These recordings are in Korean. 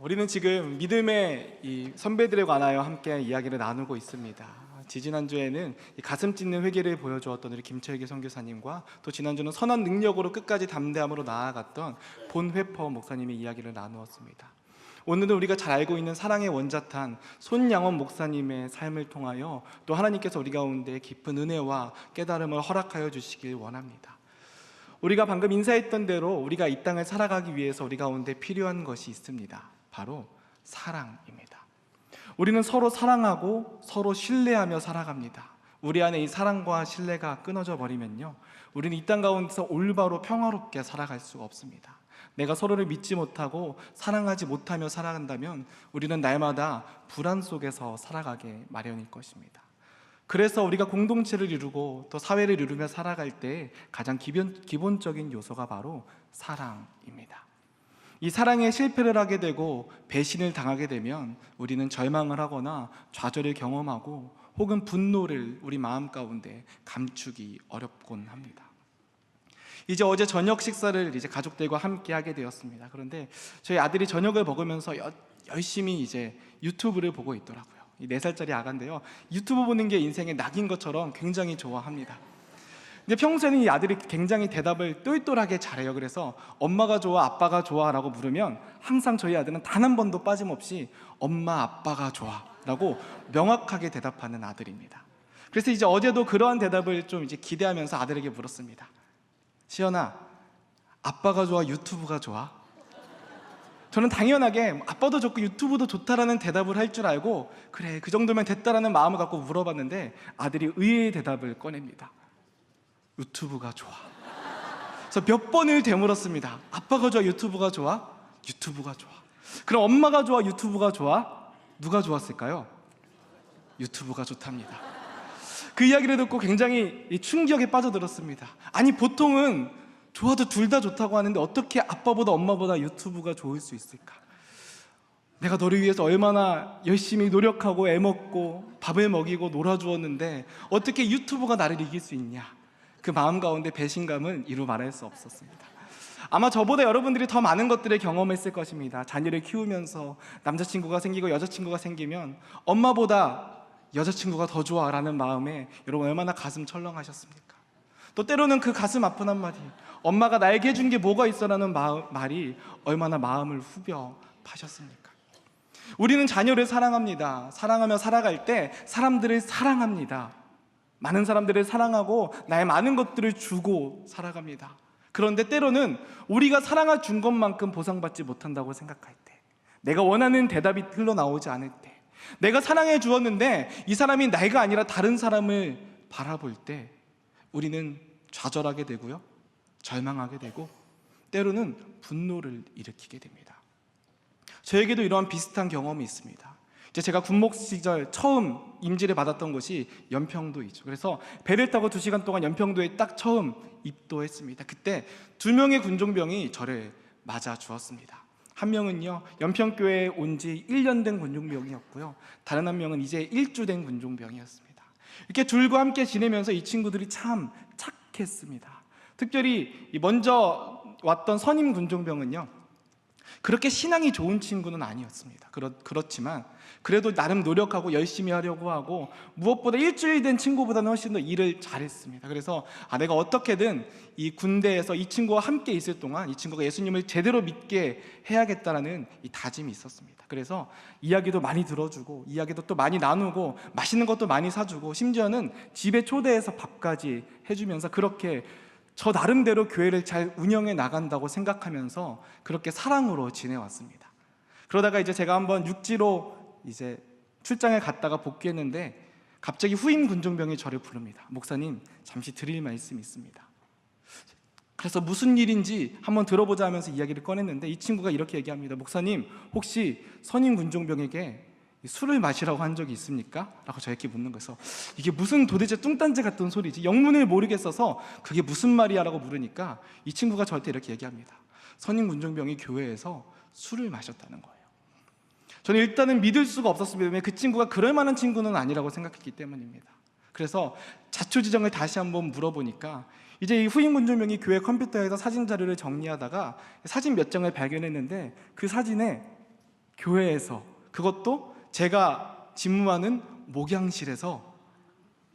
우리는 지금 믿음의 이 선배들에 관하여 함께 이야기를 나누고 있습니다. 지지난주에는 이 가슴 찢는 회개를 보여주었던 우리 김철기 선교사님과 또 지난주는 선한 능력으로 끝까지 담대함으로 나아갔던 본회퍼 목사님의 이야기를 나누었습니다. 오늘은 우리가 잘 알고 있는 사랑의 원자탄 손양원 목사님의 삶을 통하여 또 하나님께서 우리 가운데 깊은 은혜와 깨달음을 허락하여 주시길 원합니다. 우리가 방금 인사했던 대로 우리가 이 땅을 살아가기 위해서 우리 가운데 필요한 것이 있습니다. 바로 사랑입니다. 우리는 서로 사랑하고 서로 신뢰하며 살아갑니다. 우리 안에 이 사랑과 신뢰가 끊어져 버리면요, 우리는 이 땅 가운데서 올바로 평화롭게 살아갈 수가 없습니다. 내가 서로를 믿지 못하고 사랑하지 못하며 살아간다면 우리는 날마다 불안 속에서 살아가게 마련일 것입니다. 그래서 우리가 공동체를 이루고 또 사회를 이루며 살아갈 때 가장 기본적인 요소가 바로 사랑입니다. 이 사랑에 실패를 하게 되고 배신을 당하게 되면 우리는 절망을 하거나 좌절을 경험하고 혹은 분노를 우리 마음 가운데 감추기 어렵곤 합니다. 이제 어제 저녁 식사를 이제 가족들과 함께 하게 되었습니다. 그런데 저희 아들이 저녁을 먹으면서 열심히 이제 유튜브를 보고 있더라고요. 이 4살짜리 아가인데요, 유튜브 보는 게 인생의 낙인 것처럼 굉장히 좋아합니다. 근데 평소에는 이 아들이 굉장히 대답을 똘똘하게 잘해요. 그래서 엄마가 좋아, 아빠가 좋아 라고 물으면 항상 저희 아들은 단 한 번도 빠짐없이 엄마, 아빠가 좋아 라고 명확하게 대답하는 아들입니다. 그래서 이제 어제도 그러한 대답을 좀 이제 기대하면서 아들에게 물었습니다. 시연아, 아빠가 좋아, 유튜브가 좋아? 저는 당연하게 아빠도 좋고 유튜브도 좋다라는 대답을 할 줄 알고 그래, 그 정도면 됐다라는 마음을 갖고 물어봤는데 아들이 의외의 대답을 꺼냅니다. 유튜브가 좋아. 그래서 몇 번을 되물었습니다. 아빠가 좋아, 유튜브가 좋아? 유튜브가 좋아. 그럼 엄마가 좋아, 유튜브가 좋아? 누가 좋았을까요? 유튜브가 좋답니다. 그 이야기를 듣고 굉장히 충격에 빠져들었습니다. 아니, 보통은 좋아도 둘 다 좋다고 하는데 어떻게 아빠보다 엄마보다 유튜브가 좋을 수 있을까? 내가 너를 위해서 얼마나 열심히 노력하고 애먹고 밥을 먹이고 놀아주었는데 어떻게 유튜브가 나를 이길 수 있냐? 그 마음 가운데 배신감은 이루 말할 수 없었습니다. 아마 저보다 여러분들이 더 많은 것들을 경험했을 것입니다. 자녀를 키우면서 남자친구가 생기고 여자친구가 생기면 엄마보다 여자친구가 더 좋아라는 마음에 여러분 얼마나 가슴 철렁하셨습니까? 또 때로는 그 가슴 아픈 한마디, 엄마가 나에게 해준 게 뭐가 있어라는 말이 얼마나 마음을 후벼 파셨습니까? 우리는 자녀를 사랑합니다. 사랑하며 살아갈 때 사람들을 사랑합니다. 많은 사람들을 사랑하고 나의 많은 것들을 주고 살아갑니다. 그런데 때로는 우리가 사랑을 준 것만큼 보상받지 못한다고 생각할 때, 내가 원하는 대답이 흘러나오지 않을 때, 내가 사랑해 주었는데 이 사람이 내가 아니라 다른 사람을 바라볼 때 우리는 좌절하게 되고요, 절망하게 되고 때로는 분노를 일으키게 됩니다. 저에게도 이러한 비슷한 경험이 있습니다. 이제 제가 군목 시절 처음 임지를 받았던 곳이 연평도이죠. 그래서 배를 타고 2시간 동안 연평도에 딱 처음 입도했습니다. 그때 2명의 군종병이 저를 맞아 주었습니다. 한 명은요, 연평교회에 온 지 1년 된 군종병이었고요, 다른 한 명은 이제 1주 된 군종병이었습니다. 이렇게 둘과 함께 지내면서 이 친구들이 참 착했습니다. 특별히 먼저 왔던 선임 군종병은요, 그렇게 신앙이 좋은 친구는 아니었습니다. 그렇지만 그래도 나름 노력하고 열심히 하려고 하고 무엇보다 일주일 된 친구보다는 훨씬 더 일을 잘했습니다. 그래서 내가 어떻게든 이 군대에서 이 친구와 함께 있을 동안 이 친구가 예수님을 제대로 믿게 해야겠다라는 이 다짐이 있었습니다. 그래서 이야기도 많이 들어주고 이야기도 또 많이 나누고 맛있는 것도 많이 사주고 심지어는 집에 초대해서 밥까지 해주면서 그렇게 저 나름대로 교회를 잘 운영해 나간다고 생각하면서 그렇게 사랑으로 지내왔습니다. 그러다가 이제 제가 한번 육지로 이제 출장을 갔다가 복귀했는데 갑자기 후임 군종병이 저를 부릅니다. 목사님, 잠시 드릴 말씀이 있습니다. 그래서 무슨 일인지 한번 들어보자 하면서 이야기를 꺼냈는데 이 친구가 이렇게 얘기합니다. 목사님, 혹시 선임 군종병에게 술을 마시라고 한 적이 있습니까? 라고 저에게 묻는 거예요. 이게 무슨 도대체 뚱딴지 같은 소리지? 영문을 모르겠어서 그게 무슨 말이야? 라고 물으니까 이 친구가 저한테 이렇게 얘기합니다. 선임 군종병이 교회에서 술을 마셨다는 거예요. 저는 일단은 믿을 수가 없었습니다. 왜냐하면 그 친구가 그럴 만한 친구는 아니라고 생각했기 때문입니다. 그래서 자초지정을 다시 한번 물어보니까 이제 이 후임 군종병이 교회 컴퓨터에서 사진 자료를 정리하다가 사진 몇 장을 발견했는데 그 사진에 교회에서, 그것도 제가 집무하는 목양실에서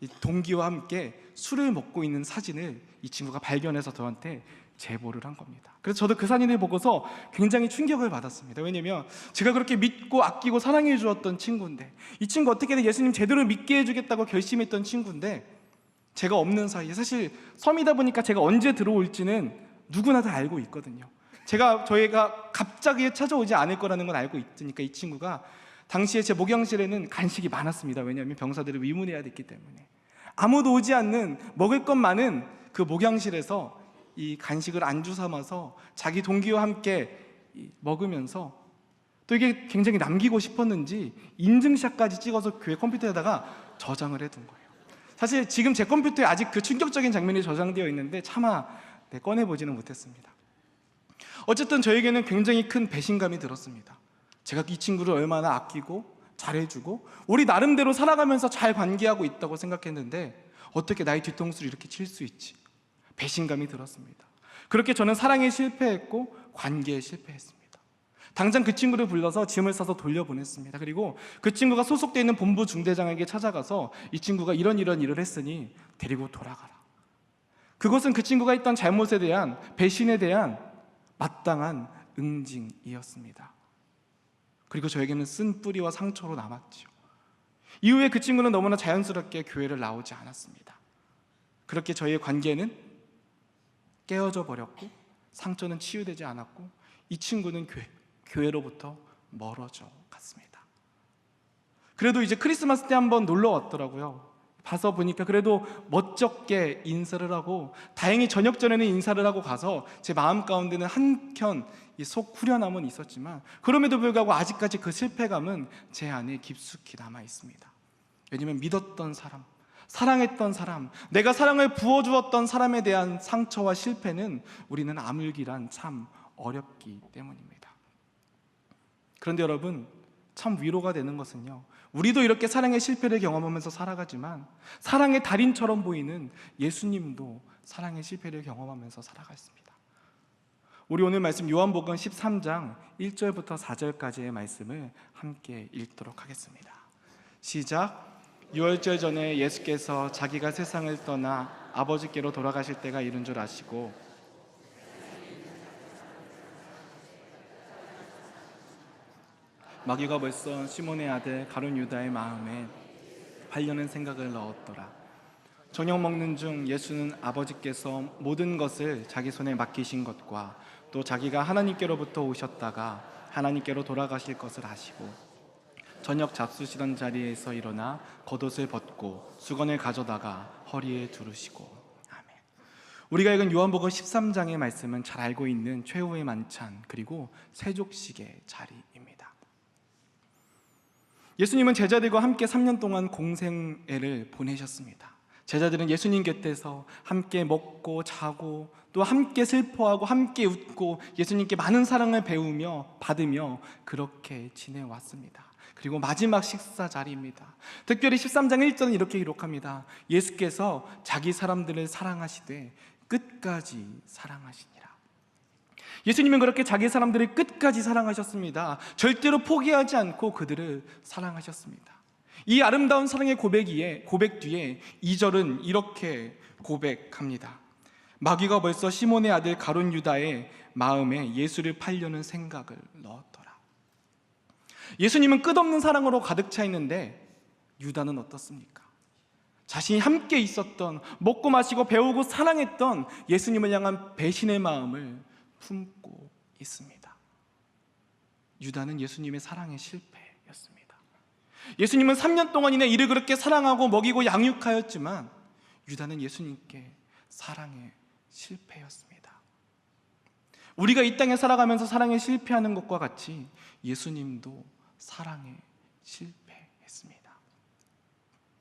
이 동기와 함께 술을 먹고 있는 사진을 이 친구가 발견해서 저한테 제보를 한 겁니다. 그래서 저도 그 사진을 보고서 굉장히 충격을 받았습니다. 왜냐면 제가 그렇게 믿고 아끼고 사랑해 주었던 친구인데, 이 친구 어떻게든 예수님 제대로 믿게 해주겠다고 결심했던 친구인데, 제가 없는 사이에, 사실 섬이다 보니까 제가 언제 들어올지는 누구나 다 알고 있거든요. 저희가 갑자기 찾아오지 않을 거라는 건 알고 있으니까 이 친구가, 당시에 제 목양실에는 간식이 많았습니다. 왜냐하면 병사들을 위문해야 됐기 때문에. 아무도 오지 않는 먹을 것 많은 그 목양실에서 이 간식을 안주 삼아서 자기 동기와 함께 먹으면서, 또 이게 굉장히 남기고 싶었는지 인증샷까지 찍어서 교회 컴퓨터에다가 저장을 해둔 거예요. 사실 지금 제 컴퓨터에 아직 그 충격적인 장면이 저장되어 있는데 차마 꺼내보지는 못했습니다. 어쨌든 저에게는 굉장히 큰 배신감이 들었습니다. 제가 이 친구를 얼마나 아끼고 잘해주고 우리 나름대로 살아가면서 잘 관계하고 있다고 생각했는데 어떻게 나의 뒤통수를 이렇게 칠 수 있지? 배신감이 들었습니다. 그렇게 저는 사랑에 실패했고 관계에 실패했습니다. 당장 그 친구를 불러서 짐을 싸서 돌려보냈습니다. 그리고 그 친구가 소속되어 있는 본부 중대장에게 찾아가서 이 친구가 이런 일을 했으니 데리고 돌아가라. 그것은 그 친구가 했던 잘못에 대한, 배신에 대한 마땅한 응징이었습니다. 그리고 저에게는 쓴 뿌리와 상처로 남았죠. 이후에 그 친구는 너무나 자연스럽게 교회를 나오지 않았습니다. 그렇게 저희의 관계는 깨어져 버렸고 상처는 치유되지 않았고 이 친구는 교회로부터 멀어져 갔습니다. 그래도 이제 크리스마스 때 한번 놀러 왔더라고요. 가서 보니까 그래도 멋쩍게 인사를 하고, 다행히 저녁 전에는 인사를 하고 가서 제 마음 가운데는 한켠 속 후련함은 있었지만, 그럼에도 불구하고 아직까지 그 실패감은 제 안에 깊숙이 남아 있습니다. 왜냐하면 믿었던 사람, 사랑했던 사람, 내가 사랑을 부어주었던 사람에 대한 상처와 실패는 우리는 아물기란 참 어렵기 때문입니다. 그런데 여러분, 참 위로가 되는 것은요, 우리도 이렇게 사랑의 실패를 경험하면서 살아가지만 사랑의 달인처럼 보이는 예수님도 사랑의 실패를 경험하면서 살아갔습니다. 우리 오늘 말씀 요한복음 13장 1절부터 4절까지의 말씀을 함께 읽도록 하겠습니다. 시작. 유월절 전에 예수께서 자기가 세상을 떠나 아버지께로 돌아가실 때가 이른 줄 아시고 마귀가 벌써 시몬의 아들 가룟 유다의 마음에 하려는 생각을 넣었더라. 저녁 먹는 중 예수는 아버지께서 모든 것을 자기 손에 맡기신 것과 또 자기가 하나님께로부터 오셨다가 하나님께로 돌아가실 것을 아시고 저녁 잡수시던 자리에서 일어나 겉옷을 벗고 수건을 가져다가 허리에 두르시고. 아멘. 우리가 읽은 요한복음 13장의 말씀은 잘 알고 있는 최후의 만찬 그리고 세족식의 자리입니다. 예수님은 제자들과 함께 3년 동안 공생애를 보내셨습니다. 제자들은 예수님 곁에서 함께 먹고 자고 또 함께 슬퍼하고 함께 웃고 예수님께 많은 사랑을 배우며 받으며 그렇게 지내왔습니다. 그리고 마지막 식사 자리입니다. 특별히 13장 1절은 이렇게 기록합니다. 예수께서 자기 사람들을 사랑하시되 끝까지 사랑하시니라. 예수님은 그렇게 자기 사람들을 끝까지 사랑하셨습니다. 절대로 포기하지 않고 그들을 사랑하셨습니다. 이 아름다운 사랑의 고백 뒤에 2절은 이렇게 고백합니다. 마귀가 벌써 시몬의 아들 가룟 유다의 마음에 예수를 팔려는 생각을 넣었더라. 예수님은 끝없는 사랑으로 가득 차 있는데 유다는 어떻습니까? 자신이 함께 있었던, 먹고 마시고 배우고 사랑했던 예수님을 향한 배신의 마음을 품고 있습니다. 유다는 예수님의 사랑의 실패였습니다. 예수님은 3년 동안이나 이를 그렇게 사랑하고 먹이고 양육하였지만 유다는 예수님께 사랑의 실패였습니다. 우리가 이 땅에 살아가면서 사랑에 실패하는 것과 같이 예수님도 사랑에 실패했습니다.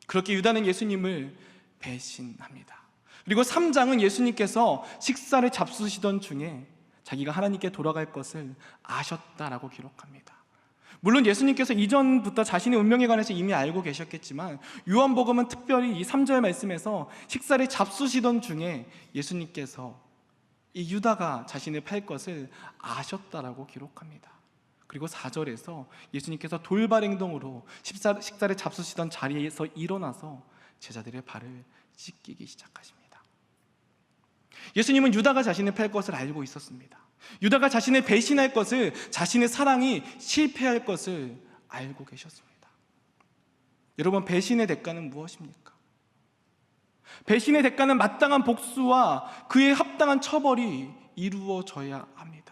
그렇게 유다는 예수님을 배신합니다. 그리고 3장은 예수님께서 식사를 잡수시던 중에 자기가 하나님께 돌아갈 것을 아셨다라고 기록합니다. 물론 예수님께서 이전부터 자신의 운명에 관해서 이미 알고 계셨겠지만 요한복음은 특별히 이 3절 말씀에서 식사를 잡수시던 중에 예수님께서 이 유다가 자신을 팔 것을 아셨다라고 기록합니다. 그리고 4절에서 예수님께서 돌발 행동으로 식사를 잡수시던 자리에서 일어나서 제자들의 발을 씻기기 시작하십니다. 예수님은 유다가 자신을 팔 것을 알고 있었습니다. 유다가 자신을 배신할 것을, 자신의 사랑이 실패할 것을 알고 계셨습니다. 여러분, 배신의 대가는 무엇입니까? 배신의 대가는 마땅한 복수와 그에 합당한 처벌이 이루어져야 합니다.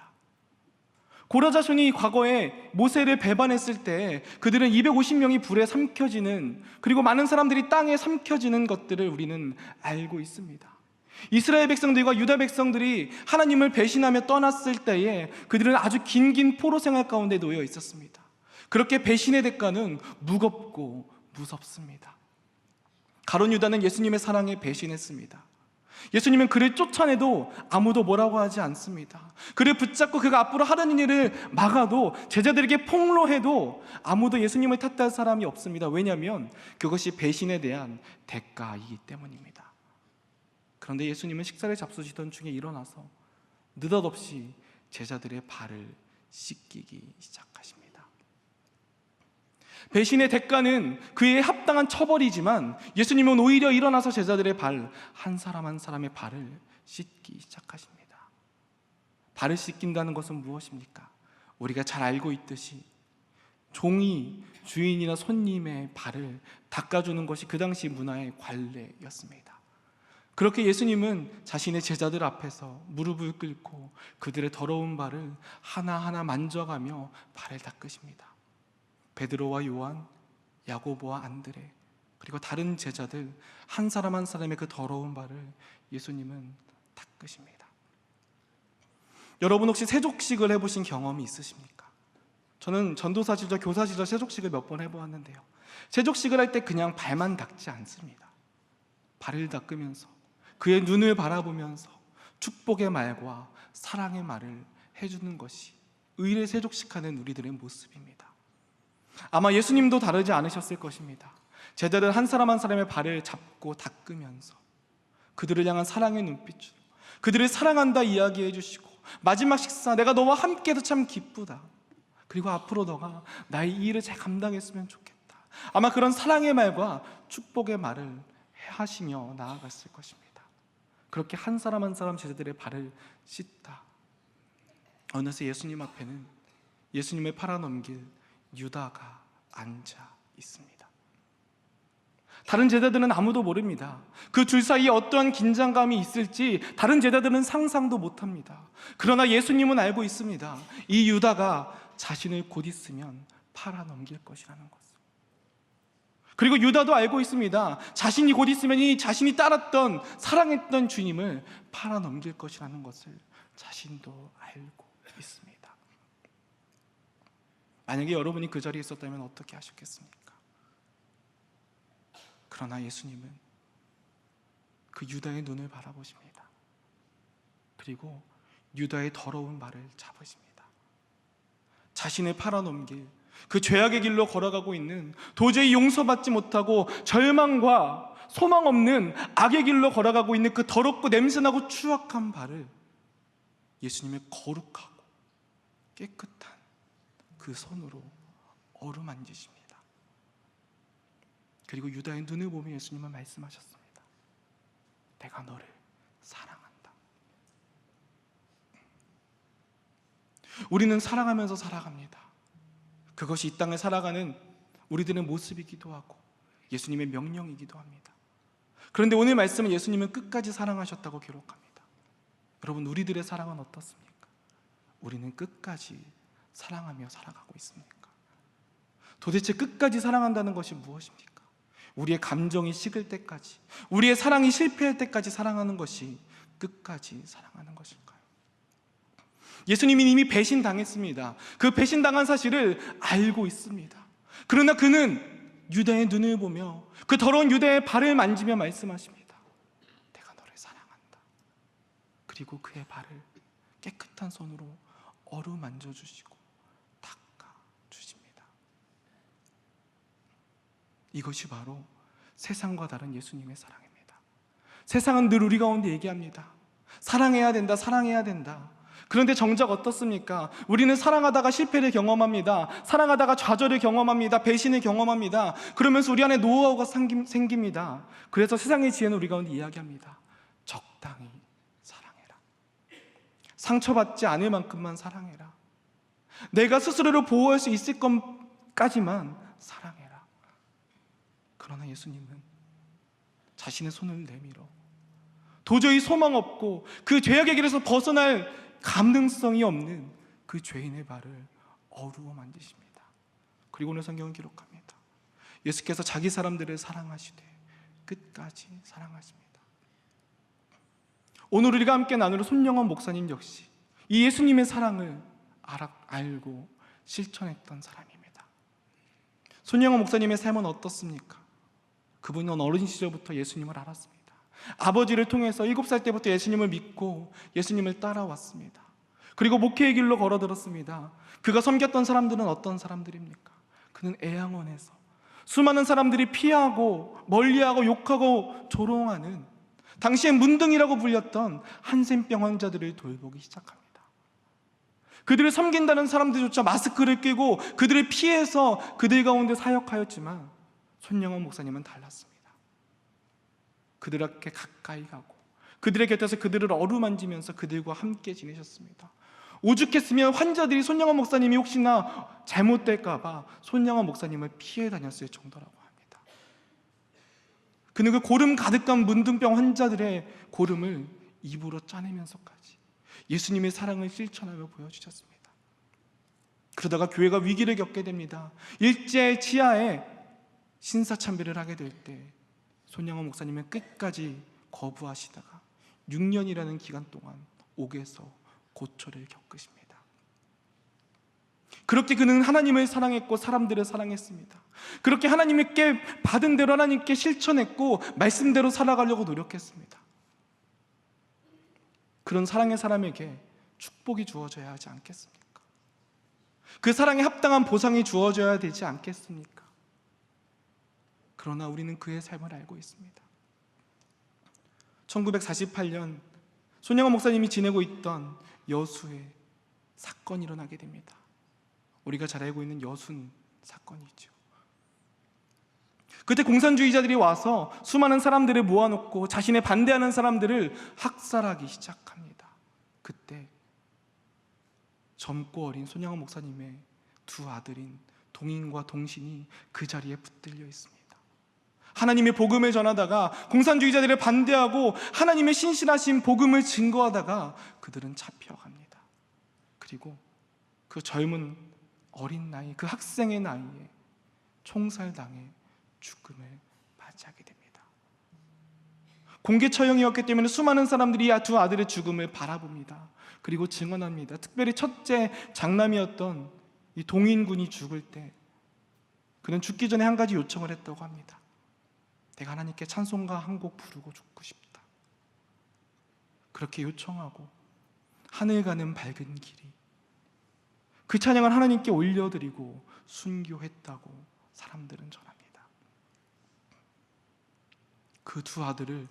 고라 자손이 과거에 모세를 배반했을 때 그들은 250명이 불에 삼켜지는, 그리고 많은 사람들이 땅에 삼켜지는 것들을 우리는 알고 있습니다. 이스라엘 백성들과 유다 백성들이 하나님을 배신하며 떠났을 때에 그들은 아주 긴 포로 생활 가운데 놓여 있었습니다. 그렇게 배신의 대가는 무겁고 무섭습니다. 가룟 유다는 예수님의 사랑에 배신했습니다. 예수님은 그를 쫓아내도 아무도 뭐라고 하지 않습니다. 그를 붙잡고 그가 앞으로 하려는 일을 막아도, 제자들에게 폭로해도 아무도 예수님을 탓할 사람이 없습니다. 왜냐하면 그것이 배신에 대한 대가이기 때문입니다. 그런데 예수님은 식사를 잡수시던 중에 일어나서 느닷없이 제자들의 발을 씻기기 시작하십니다. 배신의 대가는 그에 합당한 처벌이지만 예수님은 오히려 일어나서 제자들의 발, 한 사람 한 사람의 발을 씻기 시작하십니다. 발을 씻긴다는 것은 무엇입니까? 우리가 잘 알고 있듯이 종이 주인이나 손님의 발을 닦아주는 것이 그 당시 문화의 관례였습니다. 그렇게 예수님은 자신의 제자들 앞에서 무릎을 꿇고 그들의 더러운 발을 하나하나 만져가며 발을 닦으십니다. 베드로와 요한, 야고보와 안드레, 그리고 다른 제자들 한 사람 한 사람의 그 더러운 발을 예수님은 닦으십니다. 여러분, 혹시 세족식을 해보신 경험이 있으십니까? 저는 전도사 시절, 교사 시절 세족식을 몇 번 해보았는데요, 세족식을 할 때 그냥 발만 닦지 않습니다. 발을 닦으면서 그의 눈을 바라보면서 축복의 말과 사랑의 말을 해주는 것이 의례 세족식하는 우리들의 모습입니다. 아마 예수님도 다르지 않으셨을 것입니다. 제자들 한 사람 한 사람의 발을 잡고 닦으면서 그들을 향한 사랑의 눈빛으로 그들을 사랑한다 이야기해 주시고, 마지막 식사 내가 너와 함께해서 참 기쁘다, 그리고 앞으로 너가 나의 이 일을 잘 감당했으면 좋겠다, 아마 그런 사랑의 말과 축복의 말을 하시며 나아갔을 것입니다. 그렇게 한 사람 한 사람 제자들의 발을 씻다 어느새 예수님 앞에는 예수님을 팔아넘길 유다가 앉아 있습니다. 다른 제자들은 아무도 모릅니다. 그 둘 사이에 어떠한 긴장감이 있을지 다른 제자들은 상상도 못합니다. 그러나 예수님은 알고 있습니다. 이 유다가 자신을 곧 있으면 팔아넘길 것이라는 것을. 그리고 유다도 알고 있습니다. 자신이 곧 있으면 이 자신이 따랐던, 사랑했던 주님을 팔아넘길 것이라는 것을 자신도 알고 있습니다. 만약에 여러분이 그 자리에 있었다면 어떻게 하셨겠습니까? 그러나 예수님은 그 유다의 눈을 바라보십니다. 그리고 유다의 더러운 발을 잡으십니다. 자신을 팔아넘길, 그 죄악의 길로 걸어가고 있는, 도저히 용서받지 못하고 절망과 소망 없는 악의 길로 걸어가고 있는 그 더럽고 냄새나고 추악한 발을 예수님의 거룩하고 깨끗한 그 손으로 어루만지십니다. 그리고 유다의 눈을 보며 예수님은 말씀하셨습니다. 내가 너를 사랑한다. 우리는 사랑하면서 살아갑니다. 그것이 이 땅을 살아가는 우리들의 모습이기도 하고 예수님의 명령이기도 합니다. 그런데 오늘 말씀은 예수님은 끝까지 사랑하셨다고 기록합니다. 여러분, 우리들의 사랑은 어떻습니까? 우리는 끝까지 사랑하며 살아가고 있습니까? 도대체 끝까지 사랑한다는 것이 무엇입니까? 우리의 감정이 식을 때까지, 우리의 사랑이 실패할 때까지 사랑하는 것이 끝까지 사랑하는 것일까요? 예수님이 이미 배신당했습니다. 그 배신당한 사실을 알고 있습니다. 그러나 그는 유다의 눈을 보며 그 더러운 유다의 발을 만지며 말씀하십니다. 내가 너를 사랑한다. 그리고 그의 발을 깨끗한 손으로 어루만져 주시고 닦아 주십니다. 이것이 바로 세상과 다른 예수님의 사랑입니다. 세상은 늘 우리 가운데 얘기합니다. 사랑해야 된다, 사랑해야 된다. 그런데 정작 어떻습니까? 우리는 사랑하다가 실패를 경험합니다. 사랑하다가 좌절을 경험합니다. 배신을 경험합니다. 그러면서 우리 안에 노하우가 생깁니다. 그래서 세상의 지혜는 우리 가운데 이야기합니다. 적당히 사랑해라. 상처받지 않을 만큼만 사랑해라. 내가 스스로를 보호할 수 있을 것까지만 사랑해라. 그러나 예수님은 자신의 손을 내밀어 도저히 소망 없고 그 죄악의 길에서 벗어날 감능성이 없는 그 죄인의 발을 어루어 만지십니다. 그리고 오늘 성경은 기록합니다. 예수께서 자기 사람들을 사랑하시되 끝까지 사랑하십니다. 오늘 우리가 함께 나눌 손영원 목사님 역시 이 예수님의 사랑을 알고 실천했던 사람입니다. 손영원 목사님의 삶은 어떻습니까? 그분은 어린 시절부터 예수님을 알았습니다. 아버지를 통해서 7살 때부터 예수님을 믿고 예수님을 따라왔습니다. 그리고 목회의 길로 걸어들었습니다. 그가 섬겼던 사람들은 어떤 사람들입니까? 그는 애양원에서 수많은 사람들이 피하고 멀리하고 욕하고 조롱하는 당시엔 문둥이라고 불렸던 한센병 환자들을 돌보기 시작합니다. 그들을 섬긴다는 사람들조차 마스크를 끼고 그들을 피해서 그들 가운데 사역하였지만 손영원 목사님은 달랐습니다. 그들에게 가까이 가고 그들의 곁에서 그들을 어루만지면서 그들과 함께 지내셨습니다. 오죽했으면 환자들이 손영원 목사님이 혹시나 잘못될까 봐 손영원 목사님을 피해 다녔을 정도라고 합니다. 그는 그 고름 가득한 문둥병 환자들의 고름을 입으로 짜내면서까지 예수님의 사랑을 실천하며 보여주셨습니다. 그러다가 교회가 위기를 겪게 됩니다. 일제 치하에 신사참배를 하게 될 때 손영원 목사님은 끝까지 거부하시다가 6년이라는 기간 동안 옥에서 고초를 겪으십니다. 그렇게 그는 하나님을 사랑했고 사람들을 사랑했습니다. 그렇게 하나님께 받은 대로 하나님께 실천했고 말씀대로 살아가려고 노력했습니다. 그런 사랑의 사람에게 축복이 주어져야 하지 않겠습니까? 그 사랑에 합당한 보상이 주어져야 되지 않겠습니까? 그러나 우리는 그의 삶을 알고 있습니다. 1948년 손영원 목사님이 지내고 있던 여수에 사건이 일어나게 됩니다. 우리가 잘 알고 있는 여순 사건이죠. 그때 공산주의자들이 와서 수많은 사람들을 모아놓고 자신의 반대하는 사람들을 학살하기 시작합니다. 그때 젊고 어린 손영원 목사님의 두 아들인 동인과 동신이 그 자리에 붙들려 있습니다. 하나님의 복음을 전하다가 공산주의자들을 반대하고 하나님의 신실하신 복음을 증거하다가 그들은 잡혀갑니다. 그리고 그 젊은 어린 나이, 그 학생의 나이에 총살당해 죽음을 맞이하게 됩니다. 공개 처형이었기 때문에 수많은 사람들이 이 두 아들의 죽음을 바라봅니다. 그리고 증언합니다. 특별히 첫째 장남이었던 이 동인군이 죽을 때 그는 죽기 전에 한 가지 요청을 했다고 합니다. 내가 하나님께 찬송가 한 곡 부르고 죽고 싶다. 그렇게 요청하고 하늘 가는 밝은 길이 그 찬양을 하나님께 올려드리고 순교했다고 사람들은 전합니다. 그 두 아들을,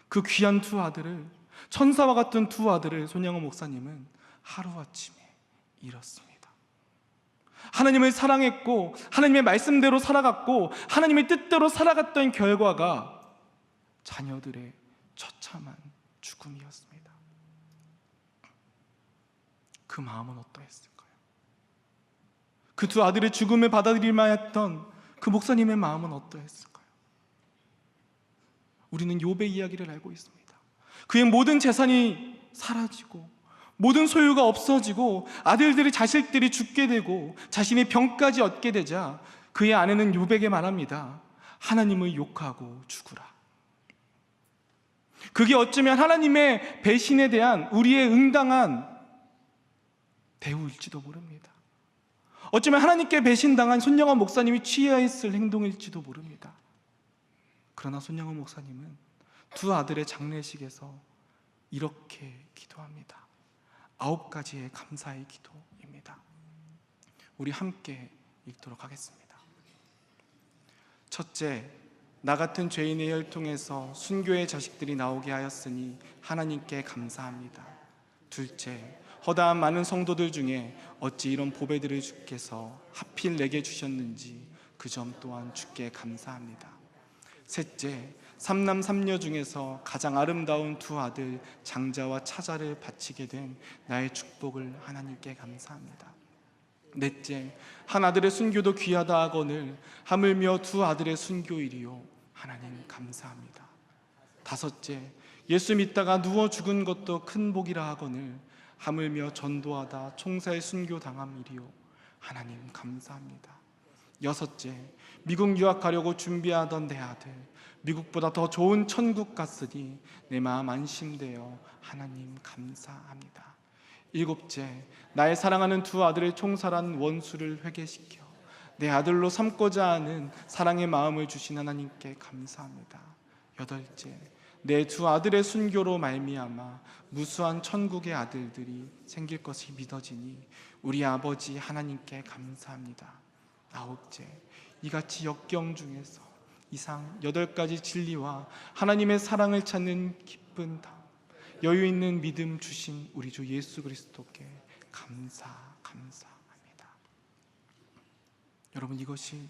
그 귀한 두 아들을, 천사와 같은 두 아들을 손영원 목사님은 하루아침에 잃었습니다. 하나님을 사랑했고 하나님의 말씀대로 살아갔고 하나님의 뜻대로 살아갔던 결과가 자녀들의 처참한 죽음이었습니다. 그 마음은 어떠했을까요? 그 두 아들의 죽음을 받아들일만 했던 그 목사님의 마음은 어떠했을까요? 우리는 욥의 이야기를 알고 있습니다. 그의 모든 재산이 사라지고 모든 소유가 없어지고 아들들이 자식들이 죽게 되고 자신의 병까지 얻게 되자 그의 아내는 욥에게 말합니다. 하나님을 욕하고 죽으라. 그게 어쩌면 하나님의 배신에 대한 우리의 응당한 대우일지도 모릅니다. 어쩌면 하나님께 배신당한 손영원 목사님이 취해야 했을 행동일지도 모릅니다. 그러나 손영원 목사님은 두 아들의 장례식에서 이렇게 기도합니다. 9가지의 감사의 기도입니다. 우리 함께 읽도록 하겠습니다. 첫째, 나 같은 죄인의 혈통에서 순교의 자식들이 나오게 하였으니 하나님께 감사합니다. 둘째, 허다한 많은 성도들 중에 어찌 이런 보배들을 주께서 하필 내게 주셨는지 그 점 또한 주께 감사합니다. 셋째, 삼남 삼녀 중에서 가장 아름다운 두 아들 장자와 차자를 바치게 된 나의 축복을 하나님께 감사합니다. 넷째, 한 아들의 순교도 귀하다 하거늘 하물며 두 아들의 순교일이요 하나님 감사합니다. 다섯째, 예수 믿다가 누워 죽은 것도 큰 복이라 하거늘 하물며 전도하다 총사의 순교 당함이리요 하나님 감사합니다. 여섯째, 미국 유학 가려고 준비하던 내 아들 미국보다 더 좋은 천국 갔으니 내 마음 안심되어 하나님 감사합니다. 일곱째, 나의 사랑하는 두 아들의 총살한 원수를 회개시켜 내 아들로 삼고자 하는 사랑의 마음을 주신 하나님께 감사합니다. 여덟째, 내 두 아들의 순교로 말미암아 무수한 천국의 아들들이 생길 것이 믿어지니 우리 아버지 하나님께 감사합니다. 아홉째, 이같이 역경 중에서 이상 8가지 진리와 하나님의 사랑을 찾는 기쁜 담, 여유 있는 믿음 주신 우리 주 예수 그리스도께 감사합니다. 여러분, 이것이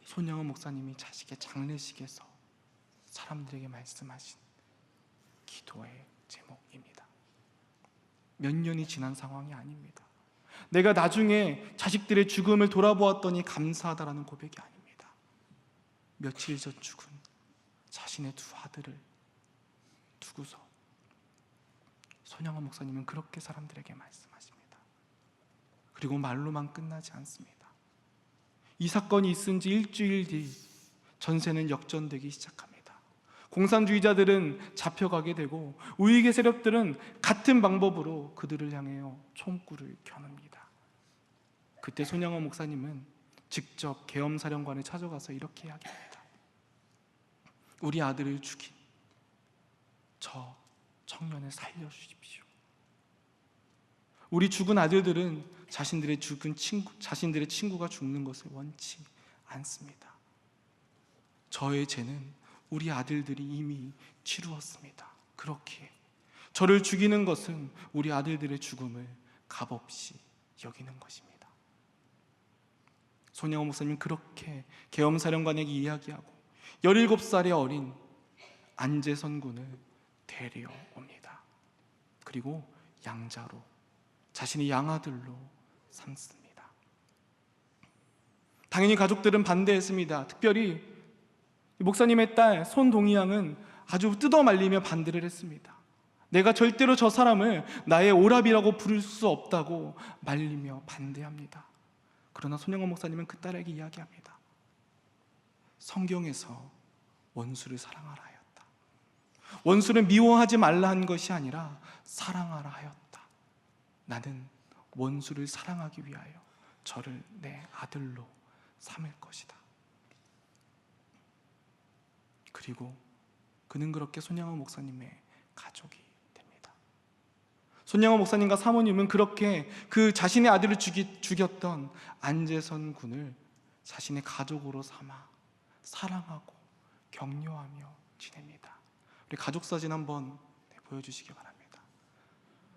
손영은 목사님이 자식의 장례식에서 사람들에게 말씀하신 기도의 제목입니다. 몇 년이 지난 상황이 아닙니다. 내가 나중에 자식들의 죽음을 돌아보았더니 감사하다라는 고백이 아닙니다. 며칠 전 죽은 자신의 두 아들을 두고서 손영은 목사님은 그렇게 사람들에게 말씀하십니다. 그리고 말로만 끝나지 않습니다. 이 사건이 있은 지 일주일 뒤 전세는 역전되기 시작합니다. 공산주의자들은 잡혀가게 되고 우익의 세력들은 같은 방법으로 그들을 향하여 총구를 겨눕니다. 그때 손영은 목사님은 직접 계엄사령관을 찾아가서 이렇게 이야기합니다. 우리 아들을 죽인 저 청년을 살려주십시오. 우리 죽은 아들들은 자신들의 친구가 죽는 것을 원치 않습니다. 저의 죄는 우리 아들들이 이미 치루었습니다. 그렇기에 저를 죽이는 것은 우리 아들들의 죽음을 값없이 여기는 것입니다. 손영은 목사님은 그렇게 계엄사령관에게 이야기하고 17살의 어린 안재선 군을 데려옵니다. 그리고 양자로 자신의 양아들로 삼습니다. 당연히 가족들은 반대했습니다. 특별히 목사님의 딸 손동희 양은 아주 뜯어말리며 반대를 했습니다. 내가 절대로 저 사람을 나의 오랍이라고 부를 수 없다고 말리며 반대합니다. 그러나 손영은 목사님은 그 딸에게 이야기합니다. 성경에서 원수를 사랑하라 하였다. 원수를 미워하지 말라 한 것이 아니라 사랑하라 하였다. 나는 원수를 사랑하기 위하여 저를 내 아들로 삼을 것이다. 그리고 그는 그렇게 손영은 목사님의 가족이 됩니다. 손영은 목사님과 사모님은 그렇게 그 자신의 아들을 죽였던 안재선 군을 자신의 가족으로 삼아 사랑하고 격려하며 지냅니다. 우리 가족 사진 한번 보여주시기 바랍니다.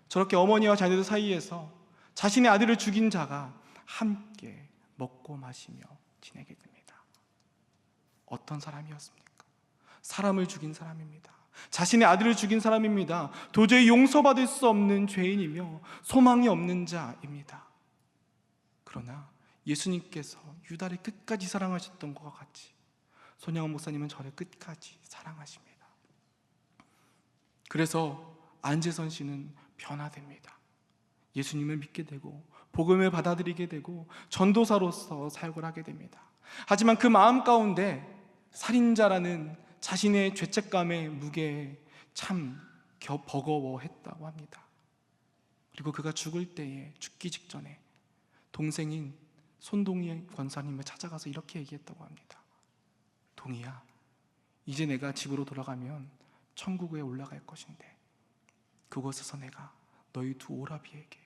저렇게 어머니와 자녀들 사이에서 자신의 아들을 죽인 자가 함께 먹고 마시며 지내게 됩니다. 어떤 사람이었습니까? 사람을 죽인 사람입니다. 자신의 아들을 죽인 사람입니다. 도저히 용서받을 수 없는 죄인이며 소망이 없는 자입니다. 그러나 예수님께서 유다를 끝까지 사랑하셨던 것과 같이 손영은 목사님은 저를 끝까지 사랑하십니다. 그래서 안재선 씨는 변화됩니다. 예수님을 믿게 되고 복음을 받아들이게 되고 전도사로서 사역을 하게 됩니다. 하지만 그 마음 가운데 살인자라는 자신의 죄책감의 무게에 참 버거워했다고 합니다. 그리고 그가 죽을 때에 죽기 직전에 동생인 손동희 권사님을 찾아가서 이렇게 얘기했다고 합니다. 동희야, 이제 내가 집으로 돌아가면 천국에 올라갈 것인데 그곳에서 내가 너희 두 오라비에게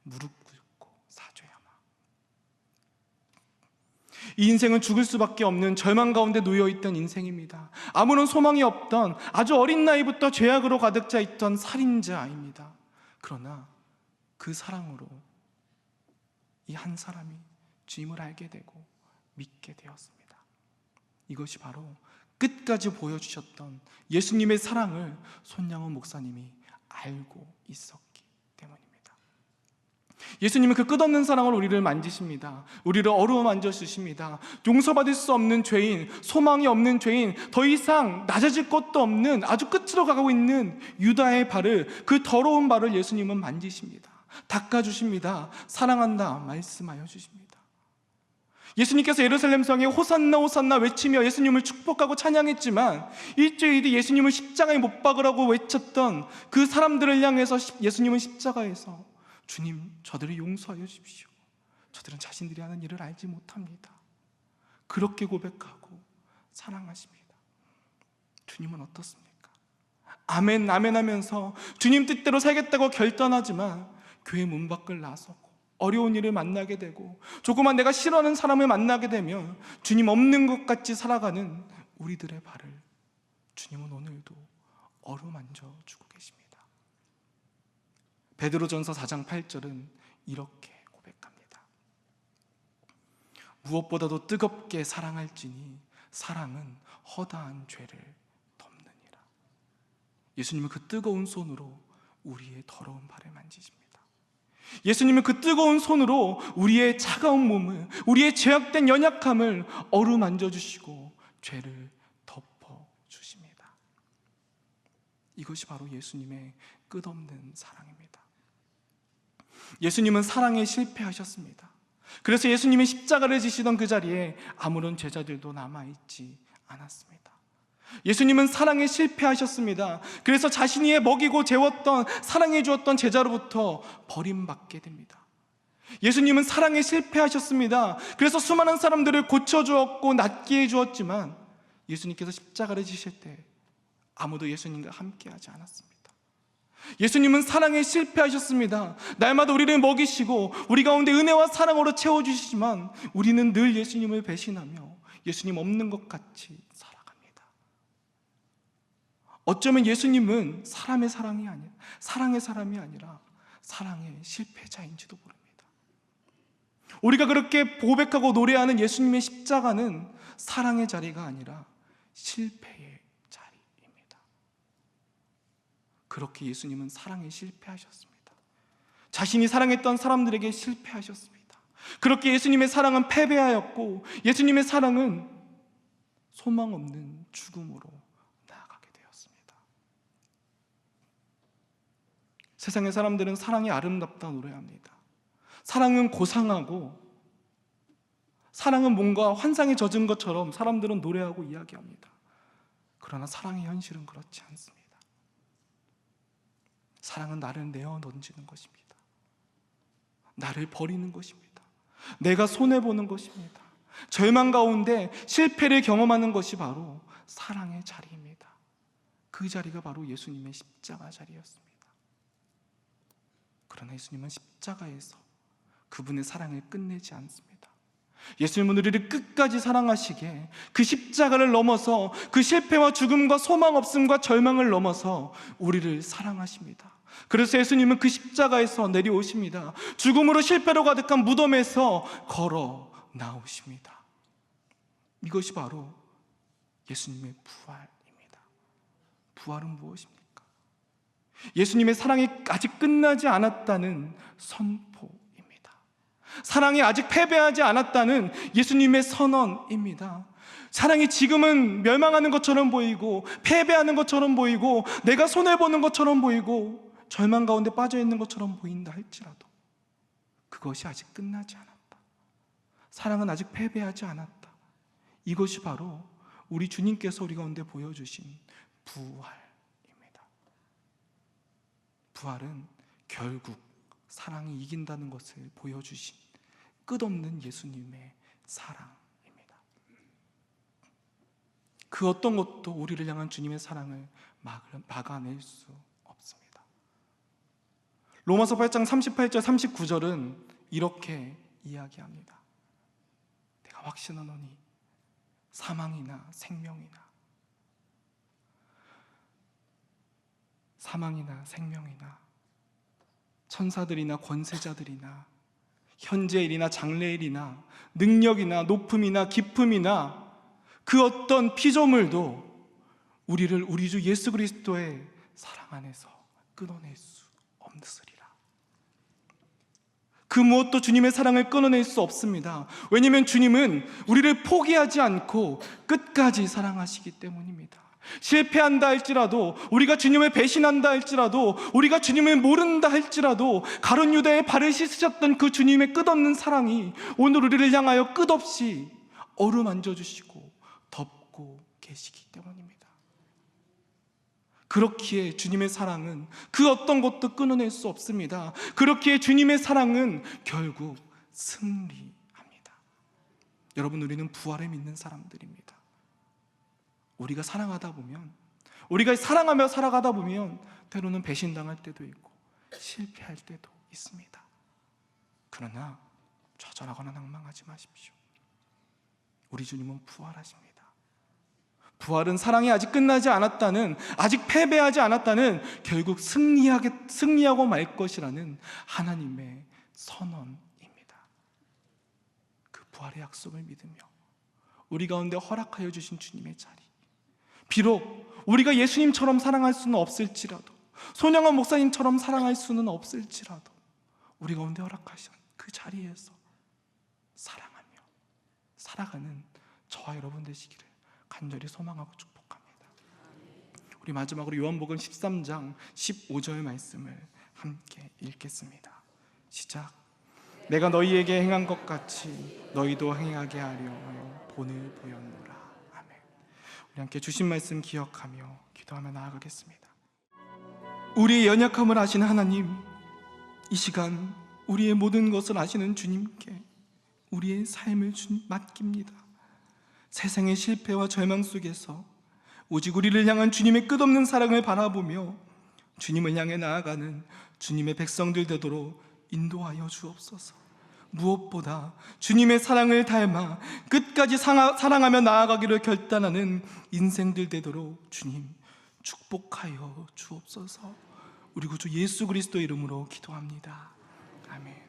무릎 꿇고 사죄하마. 이 인생은 죽을 수밖에 없는 절망 가운데 놓여있던 인생입니다. 아무런 소망이 없던 아주 어린 나이부터 죄악으로 가득 차 있던 살인자입니다. 그러나 그 사랑으로 이 한 사람이 주님을 알게 되고 믿게 되었습니다. 이것이 바로 끝까지 보여주셨던 예수님의 사랑을 손양원 목사님이 알고 있었기 때문입니다. 예수님은 그 끝없는 사랑으로 우리를 만지십니다. 우리를 어루만져 주십니다. 용서받을 수 없는 죄인, 소망이 없는 죄인, 더 이상 낮아질 것도 없는 아주 끝으로 가고 있는 유다의 발을, 그 더러운 발을 예수님은 만지십니다. 닦아주십니다. 사랑한다 말씀하여 주십니다. 예수님께서 예루살렘 성에 호산나 호산나 외치며 예수님을 축복하고 찬양했지만 일주일 뒤 예수님을 십자가에 못 박으라고 외쳤던 그 사람들을 향해서 예수님은 십자가에서 주님, 저들을 용서하여 주십시오. 저들은 자신들이 하는 일을 알지 못합니다. 그렇게 고백하고 사랑하십니다. 주님은 어떻습니까? 아멘 아멘 하면서 주님 뜻대로 살겠다고 결단하지만 교회 문 밖을 나서고 어려운 일을 만나게 되고 조그만 내가 싫어하는 사람을 만나게 되면 주님 없는 것 같이 살아가는 우리들의 발을 주님은 오늘도 어루만져 주고 계십니다. 베드로전서 4장 8절은 이렇게 고백합니다. 무엇보다도 뜨겁게 사랑할지니 사랑은 허다한 죄를 덮느니라. 예수님은 그 뜨거운 손으로 우리의 더러운 발을 만지십니다. 예수님은 그 뜨거운 손으로 우리의 차가운 몸을, 우리의 죄악된 연약함을 어루만져 주시고 죄를 덮어 주십니다. 이것이 바로 예수님의 끝없는 사랑입니다. 예수님은 사랑에 실패하셨습니다. 그래서 예수님이 십자가를 지시던 그 자리에 아무런 제자들도 남아있지 않았습니다. 예수님은 사랑에 실패하셨습니다. 그래서 자신이 먹이고 재웠던, 사랑해 주었던 제자로부터 버림받게 됩니다. 예수님은 사랑에 실패하셨습니다. 그래서 수많은 사람들을 고쳐주었고 낫게 해주었지만 예수님께서 십자가를 지실 때 아무도 예수님과 함께하지 않았습니다. 예수님은 사랑에 실패하셨습니다. 날마다 우리를 먹이시고 우리 가운데 은혜와 사랑으로 채워주시지만 우리는 늘 예수님을 배신하며 예수님 없는 것 같이 살아갑니다. 어쩌면 예수님은 사람의 사랑이 아니라, 사랑의 사람이 아니라 사랑의 실패자인지도 모릅니다. 우리가 그렇게 고백하고 노래하는 예수님의 십자가는 사랑의 자리가 아니라 실패의 자리입니다. 그렇게 예수님은 사랑에 실패하셨습니다. 자신이 사랑했던 사람들에게 실패하셨습니다. 그렇게 예수님의 사랑은 패배하였고 예수님의 사랑은 소망 없는 죽음으로 나아가게 되었습니다. 세상의 사람들은 사랑이 아름답다 노래합니다. 사랑은 고상하고 사랑은 뭔가 환상에 젖은 것처럼 사람들은 노래하고 이야기합니다. 그러나 사랑의 현실은 그렇지 않습니다. 사랑은 나를 내어 던지는 것입니다. 나를 버리는 것입니다. 내가 손해보는 것입니다. 절망 가운데 실패를 경험하는 것이 바로 사랑의 자리입니다. 그 자리가 바로 예수님의 십자가 자리였습니다. 그러나 예수님은 십자가에서 그분의 사랑을 끝내지 않습니다. 예수님은 우리를 끝까지 사랑하시기에 그 십자가를 넘어서 그 실패와 죽음과 소망 없음과 절망을 넘어서 우리를 사랑하십니다. 그래서 예수님은 그 십자가에서 내려오십니다. 죽음으로 실패로 가득한 무덤에서 걸어 나오십니다. 이것이 바로 예수님의 부활입니다. 부활은 무엇입니까? 예수님의 사랑이 아직 끝나지 않았다는 선포입니다. 사랑이 아직 패배하지 않았다는 예수님의 선언입니다. 사랑이 지금은 멸망하는 것처럼 보이고 패배하는 것처럼 보이고 내가 손해보는 것처럼 보이고 절망 가운데 빠져있는 것처럼 보인다 할지라도 그것이 아직 끝나지 않았다. 사랑은 아직 패배하지 않았다. 이것이 바로 우리 주님께서 우리 가운데 보여주신 부활입니다. 부활은 결국 사랑이 이긴다는 것을 보여주신 끝없는 예수님의 사랑입니다. 그 어떤 것도 우리를 향한 주님의 사랑을 막아낼 수 없습니다. 로마서 8장 38절 39절은 이렇게 이야기합니다. 내가 확신하노니 사망이나 생명이나 천사들이나 권세자들이나 현재일이나 장래일이나 능력이나 높음이나 깊음이나 그 어떤 피조물도 우리를 우리 주 예수 그리스도의 사랑 안에서 끊어낼 수 없으리라. 그 무엇도 주님의 사랑을 끊어낼 수 없습니다. 왜냐하면 주님은 우리를 포기하지 않고 끝까지 사랑하시기 때문입니다. 실패한다 할지라도, 우리가 주님을 배신한다 할지라도, 우리가 주님을 모른다 할지라도 가룟 유다의 발을 씻으셨던 그 주님의 끝없는 사랑이 오늘 우리를 향하여 끝없이 어루만져 주시고 덮고 계시기 때문입니다. 그렇기에 주님의 사랑은 그 어떤 것도 끊어낼 수 없습니다. 그렇기에 주님의 사랑은 결국 승리합니다. 여러분, 우리는 부활을 믿는 사람들입니다. 우리가 사랑하다 보면, 우리가 사랑하며 살아가다 보면 때로는 배신당할 때도 있고 실패할 때도 있습니다. 그러나 좌절하거나 낭망하지 마십시오. 우리 주님은 부활하십니다. 부활은 사랑이 아직 끝나지 않았다는, 아직 패배하지 않았다는, 결국 승리하고 말 것이라는 하나님의 선언입니다. 그 부활의 약속을 믿으며 우리 가운데 허락하여 주신 주님의 자리, 비록 우리가 예수님처럼 사랑할 수는 없을지라도, 손영원 목사님처럼 사랑할 수는 없을지라도 우리 가운데 허락하신 그 자리에서 사랑하며 살아가는 저와 여러분 되시기를 간절히 소망하고 축복합니다. 우리 마지막으로 요한복음 13장 15절 말씀을 함께 읽겠습니다. 시작. 내가 너희에게 행한 것 같이 너희도 행하게 하려 하여 본을 보였노라. 아멘. 우리 함께 주신 말씀 기억하며 기도하며 나아가겠습니다. 우리의 연약함을 아시는 하나님, 이 시간 우리의 모든 것을 아시는 주님께 우리의 삶을 맡깁니다. 세상의 실패와 절망 속에서 오직 우리를 향한 주님의 끝없는 사랑을 바라보며 주님을 향해 나아가는 주님의 백성들 되도록 인도하여 주옵소서. 무엇보다 주님의 사랑을 닮아 끝까지 사랑하며 나아가기를 결단하는 인생들 되도록 주님 축복하여 주옵소서. 우리 구주 예수 그리스도 이름으로 기도합니다. 아멘.